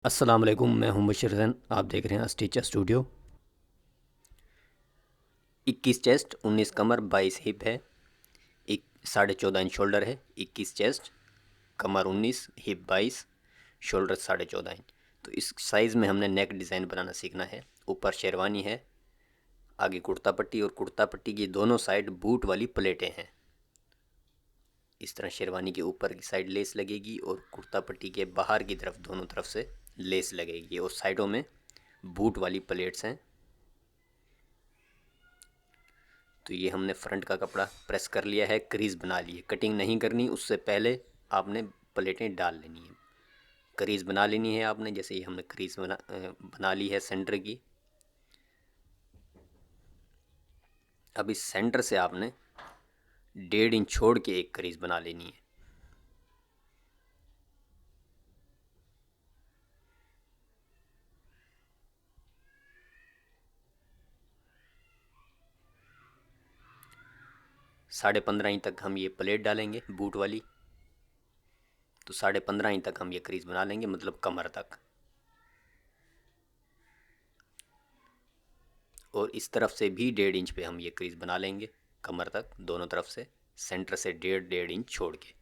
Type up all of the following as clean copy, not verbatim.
अस्सलाम वालेकुम, मैं हूं बशीर हसन। आप देख रहे हैं स्टिचर स्टूडियो। 21 चेस्ट, 19 कमर, 22 हिप है। एक 14.5 इंच शोल्डर है। 21 चेस्ट, कमर 19, हिप 22, शोल्डर 14.5 इंच। तो इस साइज़ में हमने नेक डिज़ाइन बनाना सीखना है। ऊपर शेरवानी है, आगे कुर्ता पट्टी, और कुर्ता पट्टी की दोनों साइड बूट वाली प्लेटें हैं। इस तरह शेरवानी के ऊपर की साइड लेस लगेगी और कुर्ता पट्टी के बाहर की तरफ दोनों तरफ से लेस लगेगी, और साइडों में बूट वाली प्लेट्स हैं। तो ये हमने फ्रंट का कपड़ा प्रेस कर लिया है, क्रीज बना ली है। कटिंग नहीं करनी, उससे पहले आपने प्लेटें डाल लेनी है, क्रीज बना लेनी है आपने। जैसे ये हमने क्रीज बना ली है सेंटर की। अब इस सेंटर से आपने 1.5 इंच छोड़ के एक क्रीज बना लेनी है। साढ़े 15 इंच तक हम ये प्लेट डालेंगे बूट वाली। तो 15.5 इंच तक हम ये क्रीज बना लेंगे, मतलब कमर तक। और इस तरफ से भी 1.5 इंच पे हम ये क्रीज बना लेंगे कमर तक, दोनों तरफ से। सेंटर से 1.5 इंच छोड़ के,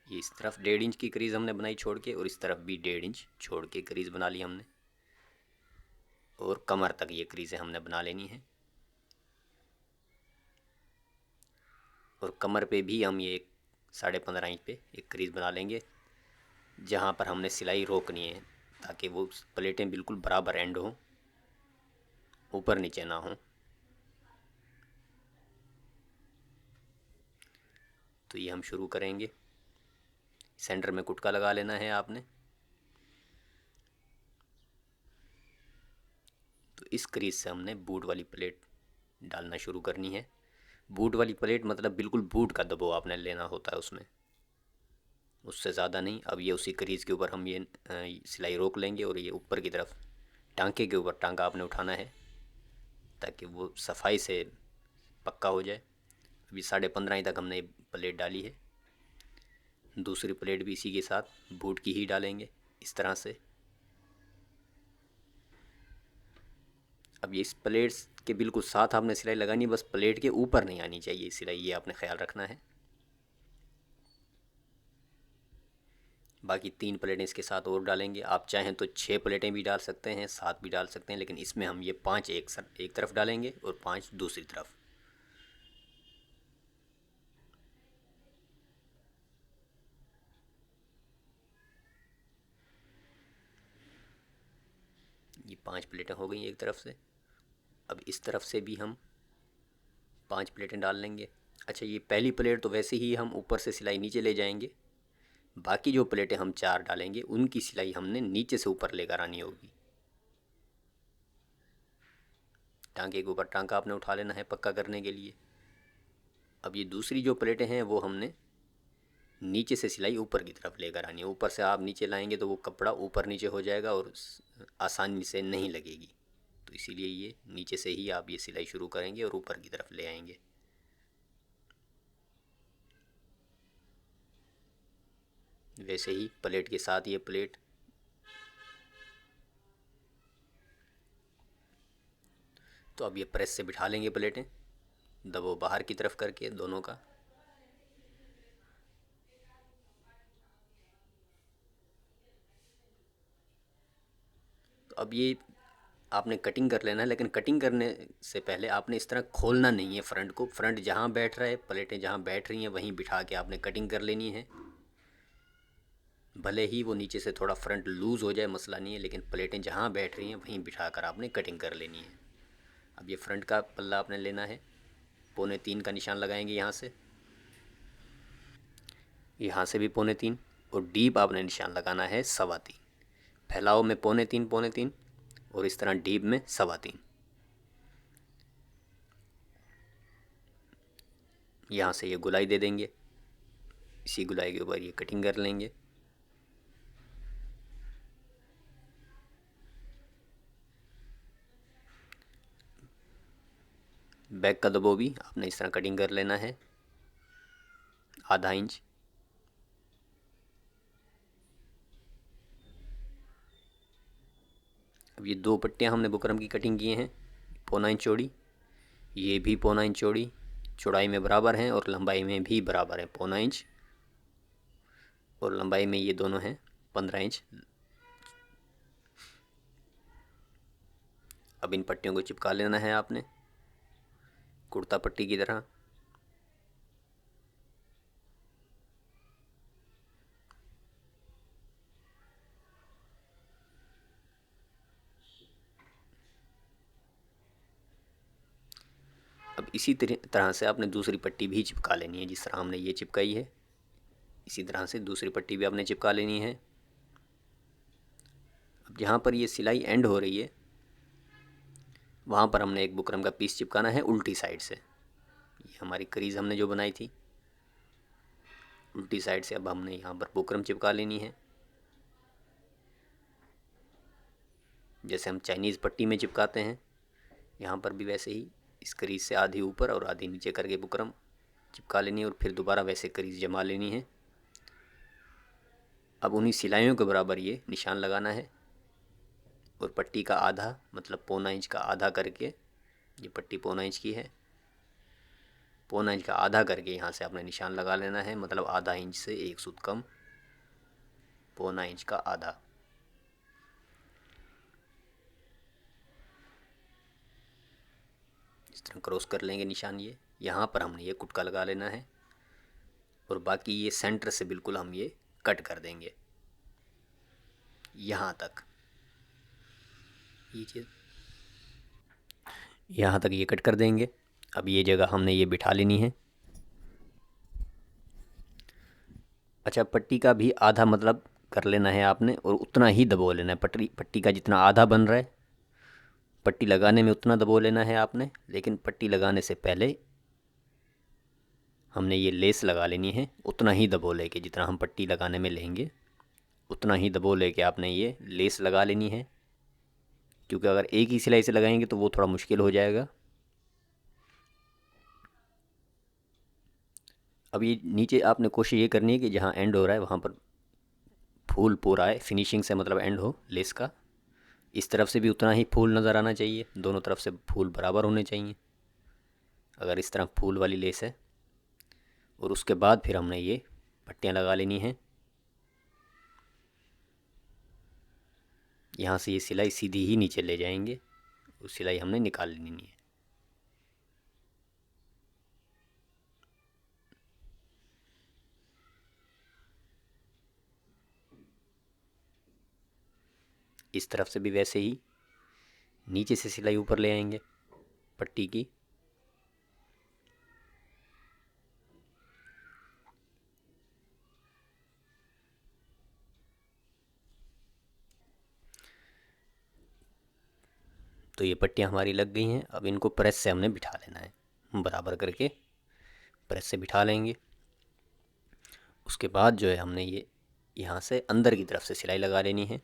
ये इस तरफ 1.5 इंच की क्रीज हमने बनाई छोड़ के, और इस तरफ भी 1.5 इंच छोड़ के क्रीज बना ली हमने। और कमर तक ये क्रीजें हमने बना लेनी है। और कमर पे भी हम ये 15.5 इंच पे एक क्रीज बना लेंगे, जहाँ पर हमने सिलाई रोकनी है, ताकि वो प्लेटें बिल्कुल बराबर एंड हों, ऊपर नीचे ना हों। तो ये हम शुरू करेंगे। सेंटर में कुटका लगा लेना है आपने। तो इस क्रीज से हमने बूट वाली प्लेट डालना शुरू करनी है। बूट वाली प्लेट मतलब बिल्कुल बूट का दबाव आपने लेना होता है उसमें, उससे ज़्यादा नहीं। अब ये उसी क्रीज के ऊपर हम ये सिलाई रोक लेंगे, और ये ऊपर की तरफ टांके के ऊपर टांका आपने उठाना है, ताकि वो सफाई से पक्का हो जाए। अभी 15.5 इंच तक हमने प्लेट डाली है। दूसरी प्लेट भी इसी के साथ बूट की ही डालेंगे, इस तरह से। अब ये इस प्लेट के बिल्कुल साथ आपने सिलाई लगानी है, बस प्लेट के ऊपर नहीं आनी चाहिए सिलाई, ये आपने ख्याल रखना है। बाकी 3 प्लेटें इसके साथ और डालेंगे। आप चाहें तो 6 प्लेटें भी डाल सकते हैं, 7 भी डाल सकते हैं, लेकिन इसमें हम ये 5 एक तरफ डालेंगे और 5 दूसरी तरफ। ये 5 प्लेटें हो गई एक तरफ से। अब इस तरफ से भी हम 5 प्लेटें डाल लेंगे। अच्छा, ये पहली प्लेट तो वैसे ही हम ऊपर से सिलाई नीचे ले जाएंगे। बाकी जो प्लेटें हम 4 डालेंगे, उनकी सिलाई हमने नीचे से ऊपर लेकर आनी होगी। टांके के ऊपर टांका आपने उठा लेना है पक्का करने के लिए। अब ये दूसरी जो प्लेटें हैं वो हमने नीचे से सिलाई ऊपर की तरफ लेकर आनी है। ऊपर से आप नीचे लाएंगे तो वो कपड़ा ऊपर नीचे हो जाएगा और आसानी से नहीं लगेगी। तो इसीलिए ये नीचे से ही आप ये सिलाई शुरू करेंगे और ऊपर की तरफ ले आएंगे। वैसे ही प्लेट के साथ ये प्लेट। तो अब ये प्रेस से बिठा लेंगे प्लेटें, दबाव बाहर की तरफ करके दोनों का। तो अब ये आपने कटिंग कर लेना है, लेकिन कटिंग करने से पहले आपने इस तरह खोलना नहीं है फ्रंट को। फ्रंट जहाँ बैठ रहा है, प्लेटें जहाँ बैठ रही हैं वहीं बिठा के आपने कटिंग कर लेनी है। भले ही वो नीचे से थोड़ा फ्रंट लूज़ हो जाए, मसला नहीं है, लेकिन प्लेटें जहाँ बैठ रही हैं वहीं बिठा कर आपने कटिंग कर लेनी है। अब ये फ्रंट का पल्ला आपने लेना है, 2.25 का निशान लगाएंगे यहाँ से, यहाँ से भी 2.25, और डीप आपने निशान लगाना है 3.25। फैलाव में 2.25 और इस तरह डीप में 3.25। यहाँ से ये गुलाई दे देंगे, इसी गुलाई के ऊपर ये कटिंग कर लेंगे। बैक का दबो भी आपने इस तरह कटिंग कर लेना है, ½ इंच। अब ये दो पट्टियाँ हमने बुकरम की कटिंग की हैं, पौना इंच चौड़ी, ये भी पौना इंच चौड़ी, चौड़ाई में बराबर हैं और लंबाई में भी बराबर है, पौना इंच, और लंबाई में ये दोनों हैं 15 इंच। अब इन पट्टियों को चिपका लेना है आपने कुर्ता पट्टी की तरह। अब इसी तरह से आपने दूसरी पट्टी भी चिपका लेनी है, जिस तरह हमने ये चिपकाई है इसी तरह से दूसरी पट्टी भी आपने चिपका लेनी है। अब जहाँ पर ये सिलाई एंड हो रही है वहाँ पर हमने एक बुकरम का पीस चिपकाना है उल्टी साइड से। ये हमारी क्रीज़ हमने जो बनाई थी उल्टी साइड से, अब हमने यहाँ पर बुकरम चिपका लेनी है, जैसे हम चाइनीज़ पट्टी में चिपकाते हैं। यहाँ पर भी वैसे ही इस क्रीज से आधी ऊपर और आधी नीचे करके बुकरम चिपका लेनी है और फिर दोबारा वैसे क्रीज जमा लेनी है। अब उन्हीं सिलाइयों के बराबर ये निशान लगाना है और पट्टी का आधा मतलब पौना इंच का आधा करके, ये पट्टी पौना इंच की है, पौना इंच का आधा करके यहाँ से आपने निशान लगा लेना है, मतलब आधा इंच से एक सूत कम, पौना इंच का आधा। इस तरह क्रॉस कर लेंगे निशान। ये यहाँ पर हमने ये कुटका लगा लेना है और बाकी ये सेंटर से बिल्कुल हम ये कट कर देंगे यहाँ तक, ये चीज़ यहाँ तक ये कट कर देंगे। अब ये जगह हमने ये बिठा लेनी है। अच्छा, पट्टी का भी आधा मतलब कर लेना है आपने और उतना ही दबो लेना है, पट्टी का जितना आधा बन रहा है पट्टी लगाने में उतना दबो लेना है आपने, लेकिन पट्टी लगाने से पहले हमने ये लेस लगा लेनी है, उतना ही दबो लेके जितना हम पट्टी लगाने में लेंगे उतना ही दबो लेके आपने ये लेस लगा लेनी है, क्योंकि अगर एक ही सिलाई से लगाएंगे तो वो थोड़ा मुश्किल हो जाएगा। अब ये नीचे आपने कोशिश ये करनी है कि जहाँ एंड हो रहा है वहाँ पर फूल पूरा आए, फिनिशिंग से मतलब एंड हो लेस का। इस तरफ से भी उतना ही फूल नज़र आना चाहिए, दोनों तरफ से फूल बराबर होने चाहिए अगर इस तरह फूल वाली लेस है। और उसके बाद फिर हमने ये पट्टियाँ लगा लेनी हैं। यहाँ से ये सिलाई सीधी ही नीचे ले जाएंगे, उस सिलाई हमने निकाल लेनी है। इस तरफ से भी वैसे ही नीचे से सिलाई ऊपर ले आएंगे पट्टी की। तो ये पट्टियाँ हमारी लग गई हैं। अब इनको प्रेस से हमने बिठा लेना है, बराबर करके प्रेस से बिठा लेंगे। उसके बाद जो है हमने ये यहाँ से अंदर की तरफ से सिलाई लगा लेनी है।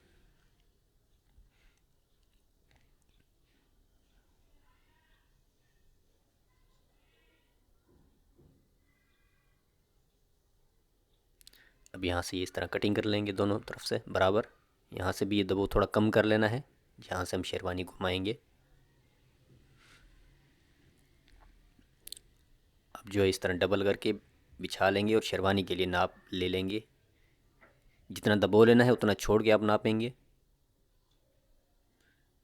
अब यहाँ से ये इस तरह कटिंग कर लेंगे दोनों तरफ से बराबर। यहाँ से भी ये दबाव थोड़ा कम कर लेना है जहाँ से हम शेरवानी घुमाएंगे। अब जो है इस तरह डबल करके बिछा लेंगे और शेरवानी के लिए नाप ले लेंगे, जितना दबाव लेना है उतना छोड़ के आप नापेंगे।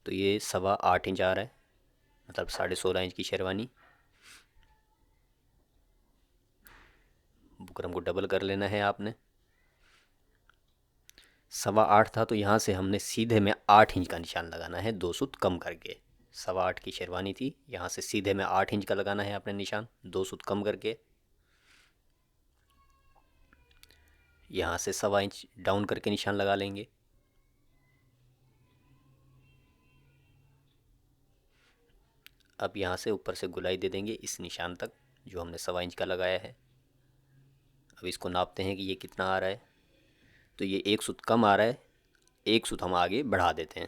तो ये 8.25 इंच आ रहा है, मतलब 16.5 इंच की शेरवानी। बुकरम को डबल कर लेना है आपने। 8.25 था तो यहाँ से हमने सीधे में 8 इंच का निशान लगाना है, 2 सूत कम करके। 8.25 की शेरवानी थी, यहाँ से सीधे में 8 इंच का लगाना है आपने निशान, 2 सूत कम करके। यहाँ से 1.25 इंच डाउन करके निशान लगा लेंगे। अब यहाँ से ऊपर से गुलाई दे देंगे इस निशान तक जो हमने 1.25 इंच का लगाया है। अब इसको नापते हैं कि ये कितना आ रहा है। तो ये 1 सूत कम आ रहा है, 1 सूत हम आगे बढ़ा देते हैं।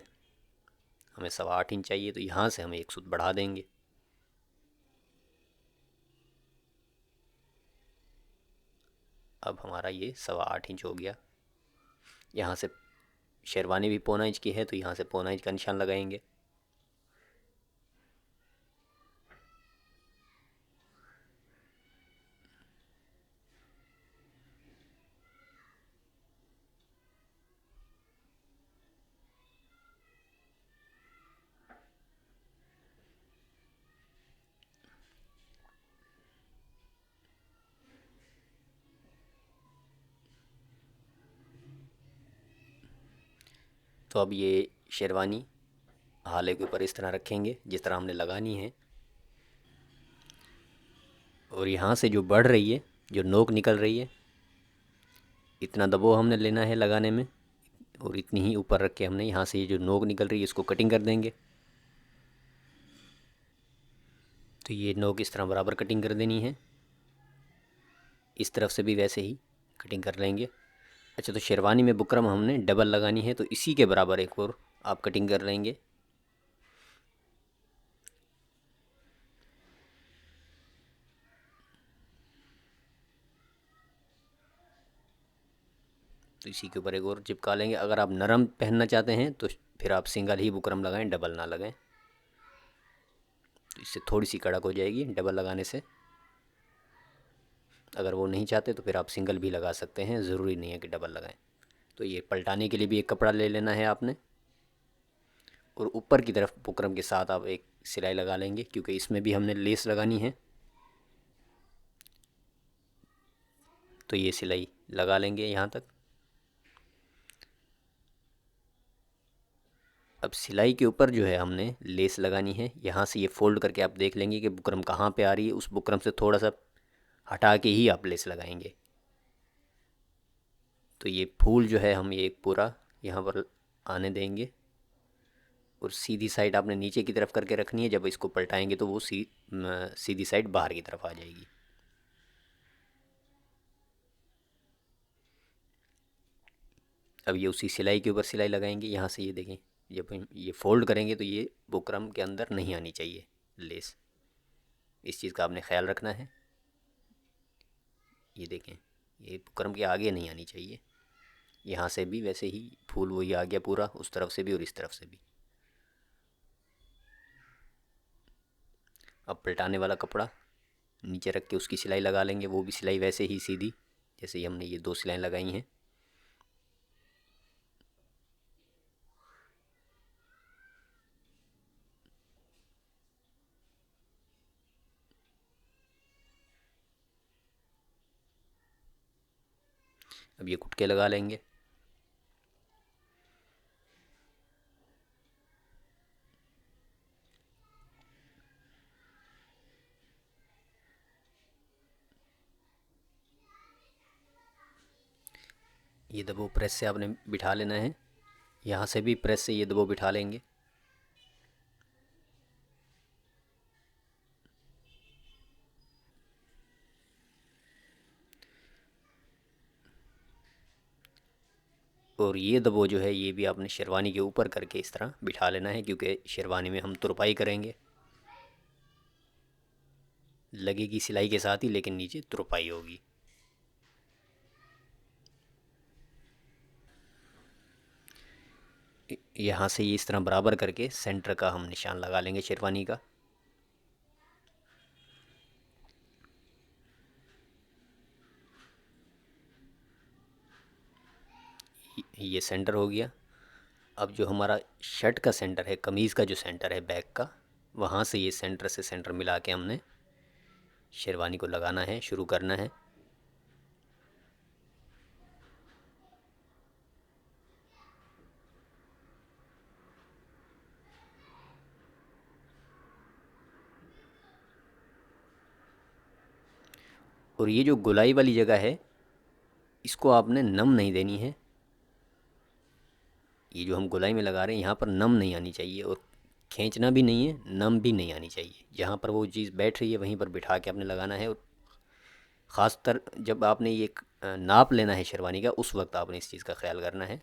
हमें 8.25 इंच चाहिए तो यहाँ से हम 1 सूत बढ़ा देंगे। अब हमारा ये 8.25 इंच हो गया। यहाँ से शेरवानी भी पौना इंच की है तो यहाँ से पौना इंच का निशान लगाएंगे। तो अब ये शेरवानी हाले के ऊपर इस तरह रखेंगे जिस तरह हमने लगानी है, और यहाँ से जो बढ़ रही है, जो नोक निकल रही है, इतना दबाव हमने लेना है लगाने में, और इतनी ही ऊपर रख के हमने यहाँ से ये जो नोक निकल रही है इसको कटिंग कर देंगे। तो ये नोक इस तरह बराबर कटिंग कर देनी है, इस तरफ से भी वैसे ही कटिंग कर लेंगे। अच्छा, तो शेरवानी में बुकरम हमने डबल लगानी है तो इसी के बराबर एक और आप कटिंग कर लेंगे। तो इसी के ऊपर एक और चिपका लेंगे। अगर आप नरम पहनना चाहते हैं तो फिर आप सिंगल ही बुकरम लगाएं, डबल ना लगाएं, तो इससे थोड़ी सी कड़क हो जाएगी डबल लगाने से। अगर वो नहीं चाहते तो फिर आप सिंगल भी लगा सकते हैं, ज़रूरी नहीं है कि डबल लगाएं। तो ये पलटाने के लिए भी एक कपड़ा ले लेना है आपने, और ऊपर की तरफ बुकरम के साथ आप एक सिलाई लगा लेंगे क्योंकि इसमें भी हमने लेस लगानी है। तो ये सिलाई लगा लेंगे यहाँ तक। अब सिलाई के ऊपर जो है हमने लेस लगानी है, यहाँ से ये फोल्ड करके आप देख लेंगे कि बुकरम कहाँ पे आ रही है, उस बुकरम से थोड़ा सा हटा के ही आप लेस लगाएंगे। तो ये फूल जो है हम ये पूरा यहाँ पर आने देंगे, और सीधी साइड आपने नीचे की तरफ करके रखनी है। जब इसको पलटाएंगे तो वो सीधी साइड बाहर की तरफ आ जाएगी। अब ये उसी सिलाई के ऊपर सिलाई लगाएंगे। यहाँ से ये देखें, जब हम ये फोल्ड करेंगे तो ये बुकरम के अंदर नहीं आनी चाहिए लेस, इस चीज़ का आपने ख्याल रखना है। ये देखें, ये बुकरम के आगे नहीं आनी चाहिए। यहाँ से भी वैसे ही फूल वही आ गया पूरा, उस तरफ से भी और इस तरफ से भी। अब पलटाने वाला कपड़ा नीचे रख के उसकी सिलाई लगा लेंगे, वो भी सिलाई वैसे ही सीधी जैसे ही हमने ये दो सिलाई लगाई हैं। अब ये कुटके लगा लेंगे। ये दबो प्रेस से आपने बिठा लेना है, यहाँ से भी प्रेस से ये दबो बिठा लेंगे। और ये दबो जो है ये भी आपने शेरवानी के ऊपर करके इस तरह बिठा लेना है, क्योंकि शेरवानी में हम तुरपाई करेंगे, लगेगी सिलाई के साथ ही लेकिन नीचे तुरपाई होगी। यहाँ से ये इस तरह बराबर करके सेंटर का हम निशान लगा लेंगे शेरवानी का। ये सेंटर हो गया। अब जो हमारा शर्ट का सेंटर है, कमीज़ का जो सेंटर है बैक का, वहाँ से ये सेंटर से सेंटर मिला के हमने शेरवानी को लगाना है, शुरू करना है। और ये जो गुलाई वाली जगह है इसको आपने नम नहीं देनी है। ये जो हम गुलाई में लगा रहे हैं यहाँ पर नम नहीं आनी चाहिए, और खींचना भी नहीं है, नम भी नहीं आनी चाहिए। जहाँ पर वो चीज़ बैठ रही है वहीं पर बिठा के आपने लगाना है। और ख़ासतर जब आपने ये नाप लेना है शेरवानी का, उस वक्त आपने इस चीज़ का ख्याल करना है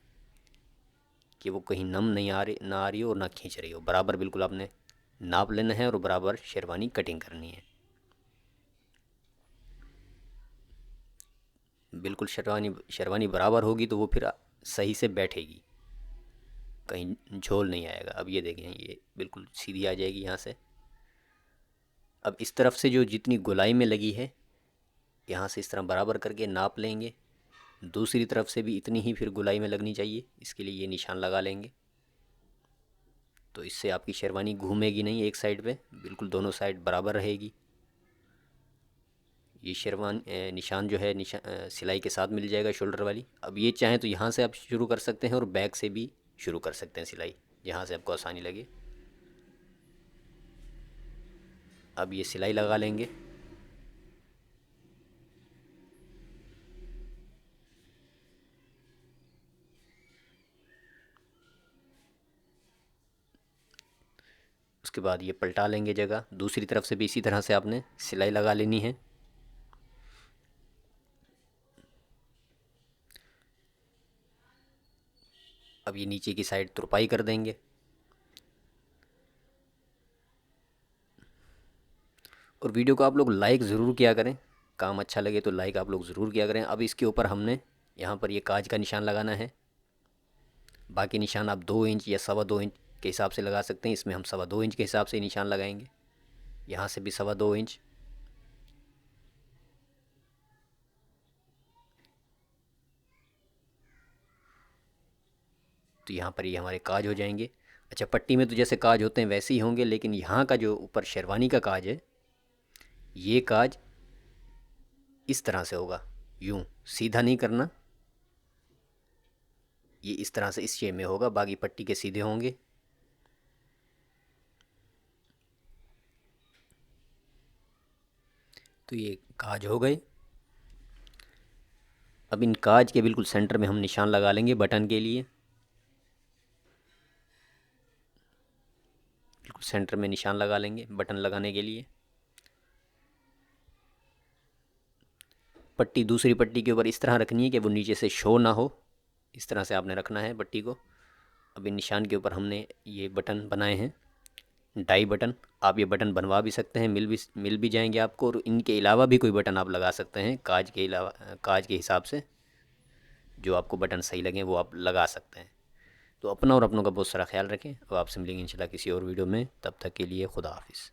कि वो कहीं नम नहीं आ रही, ना आ रही हो और ना खींच रही हो। बराबर बिल्कुल आपने नाप लेना है और बराबर शेरवानी कटिंग करनी है। बिल्कुल शेरवानी शेरवानी बराबर होगी तो वो फिर सही से बैठेगी। कहीं झोल नहीं आएगा। अब ये देखें, ये बिल्कुल सीधी आ जाएगी यहाँ से। अब इस तरफ से जो जितनी गोलाई में लगी है, यहाँ से इस तरह बराबर करके नाप लेंगे। दूसरी तरफ से भी इतनी ही फिर गोलाई में लगनी चाहिए, इसके लिए ये निशान लगा लेंगे। तो इससे आपकी शेरवानी घूमेगी नहीं एक साइड पे, बिल्कुल दोनों साइड बराबर रहेगी। ये शेरवान निशान जो है सिलाई के साथ मिल जाएगा शोल्डर वाली। अब ये चाहें तो यहाँ से आप शुरू कर सकते हैं और बैक से भी शुरू कर सकते हैं सिलाई, जहाँ से आपको आसानी लगे। अब ये सिलाई लगा लेंगे। उसके बाद ये पलटा लेंगे जगह। दूसरी तरफ से भी इसी तरह से आपने सिलाई लगा लेनी है। अब ये नीचे की साइड तुरपाई कर देंगे। और वीडियो को आप लोग लाइक ज़रूर किया करें, काम अच्छा लगे तो लाइक आप लोग ज़रूर किया करें। अब इसके ऊपर हमने यहाँ पर ये काज का निशान लगाना है। बाकी निशान आप 2 इंच या 2.25 इंच के हिसाब से लगा सकते हैं। इसमें हम 2.25 इंच के हिसाब से निशान लगाएंगे। यहाँ से भी 2.25 इंच। तो यहाँ पर ये हमारे काज हो जाएंगे। अच्छा, पट्टी में तो जैसे काज होते हैं वैसे ही होंगे, लेकिन यहाँ का जो ऊपर शेरवानी का काज है, ये काज इस तरह से होगा। यूँ सीधा नहीं करना, ये इस तरह से इस शेप में होगा, बाकी पट्टी के सीधे होंगे। तो ये काज हो गए। अब इन काज के बिल्कुल सेंटर में हम निशान लगा लेंगे बटन के लिए। बिल्कुल सेंटर में निशान लगा लेंगे बटन लगाने के लिए। पट्टी दूसरी पट्टी के ऊपर इस तरह रखनी है कि वो नीचे से शो ना हो, इस तरह से आपने रखना है पट्टी को। अब इन निशान के ऊपर हमने ये बटन बनाए हैं, डाई बटन। आप ये बटन बनवा भी सकते हैं, मिल भी जाएंगे आपको। और इनके अलावा भी कोई बटन आप लगा सकते हैं, काज के अलावा, काज के हिसाब से जो आपको बटन सही लगे वो आप लगा सकते हैं। तो अपना और अपनों का बहुत सारा ख्याल रखें। अब आपसे मिलेंगे इंशाल्लाह किसी और वीडियो में। तब तक के लिए खुदा हाफिज़।